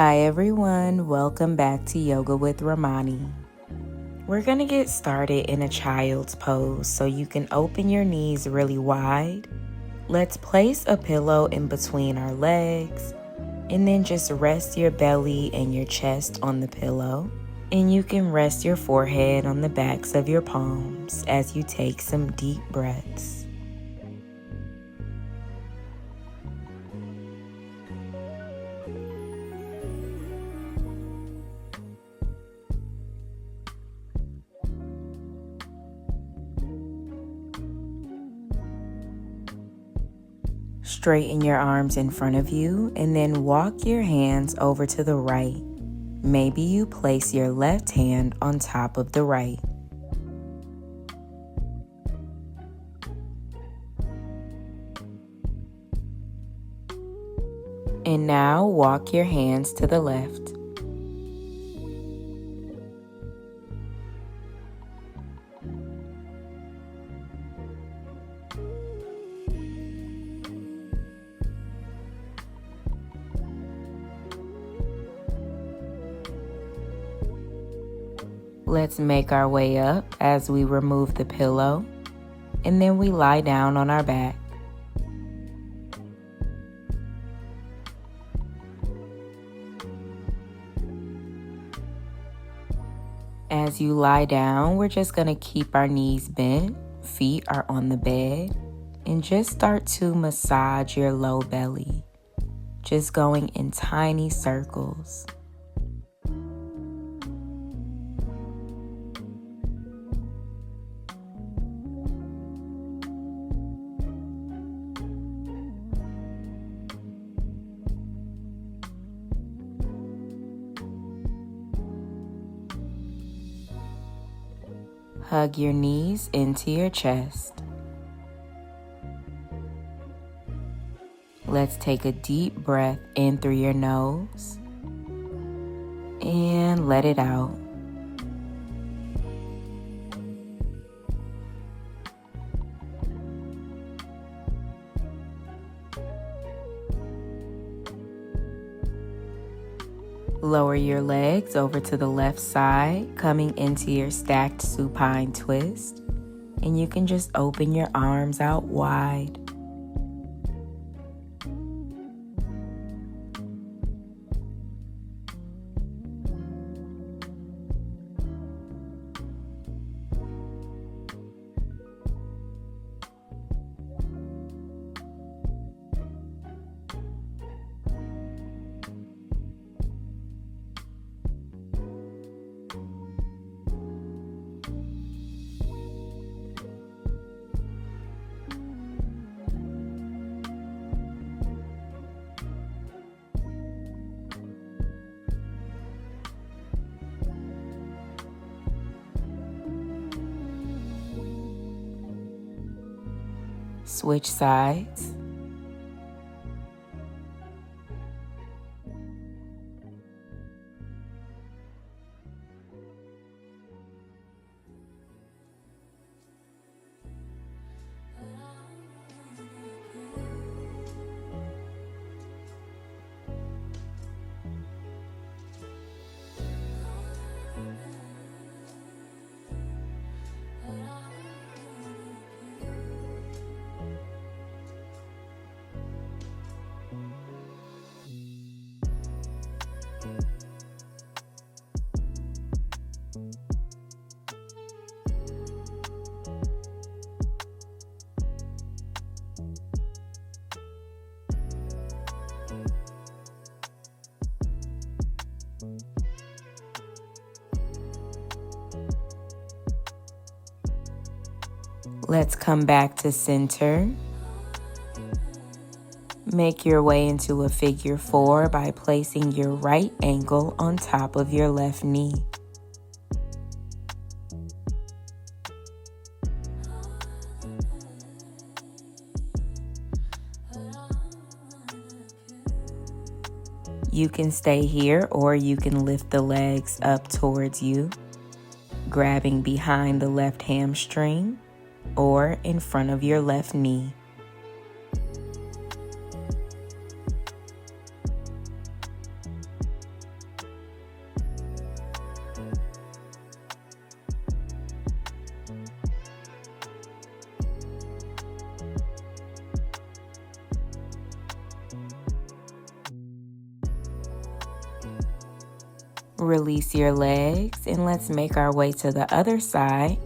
Hi everyone, welcome back to Yoga with RAMONI. We're going to get started in a child's pose so you can open your knees really wide. Let's place a pillow in between our legs and then just rest your belly and your chest on the pillow. And you can rest your forehead on the backs of your palms as you take some deep breaths. Straighten your arms in front of you and then walk your hands over to the right. Maybe you place your left hand on top of the right. And now walk your hands to the left. Let's make our way up as we remove the pillow, and then we lie down on our back. As you lie down, we're just going to keep our knees bent, feet are on the bed, and just start to massage your low belly, just going in tiny circles. Hug your knees into your chest. Let's take a deep breath in through your nose and let it out. Lower your legs over to the left side, coming into your stacked supine twist, and you can just open your arms out wide. Switch sides. Let's come back to center. Make your way into a figure 4 by placing your right ankle on top of your left knee. You can stay here or you can lift the legs up towards you, grabbing behind the left hamstring or in front of your left knee. Release your legs and let's make our way to the other side,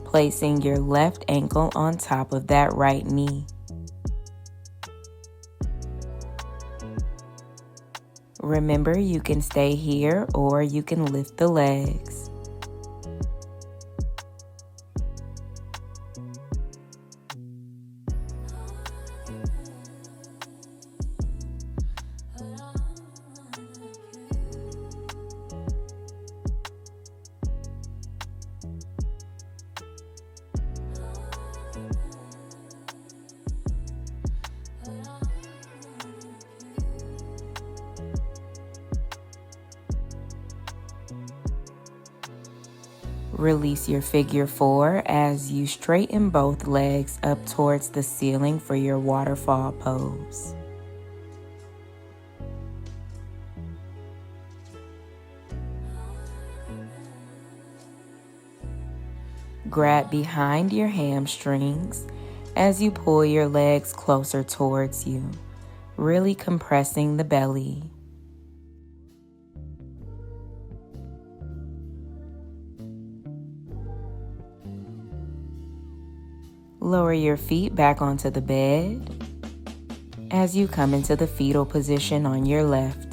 placing your left ankle on top of that right knee. Remember, you can stay here or you can lift the legs. Release your figure 4 as you straighten both legs up towards the ceiling for your waterfall pose. Grab behind your hamstrings as you pull your legs closer towards you, really compressing the belly. Lower your feet back onto the bed as you come into the fetal position on your left.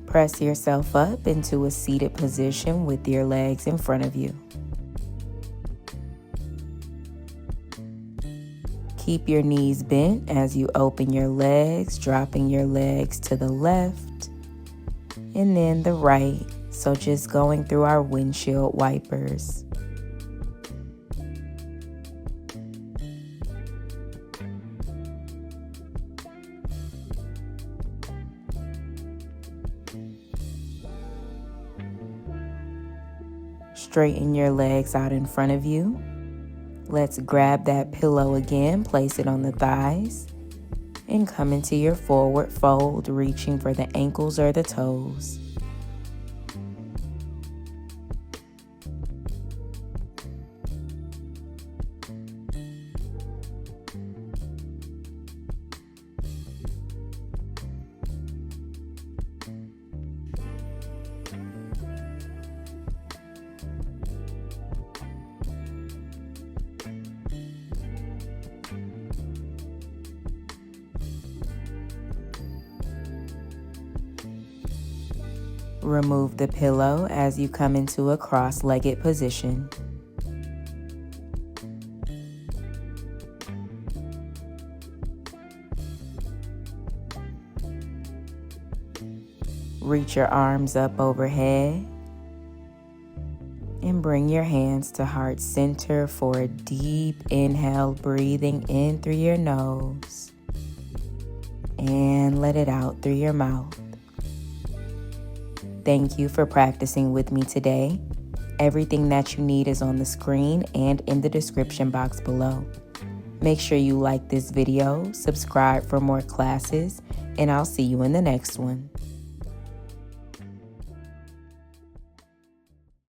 Press yourself up into a seated position with your legs in front of you. Keep your knees bent as you open your legs, dropping your legs to the left and then the right. So just going through our windshield wipers. Straighten your legs out in front of you. Let's grab that pillow again, place it on the thighs, and come into your forward fold, reaching for the ankles or the toes. Remove the pillow as you come into a cross-legged position. Reach your arms up overhead and bring your hands to heart center for a deep inhale, breathing in through your nose and let it out through your mouth. Thank you for practicing with me today. Everything that you need is on the screen and in the description box below. Make sure you like this video, subscribe for more classes, and I'll see you in the next one.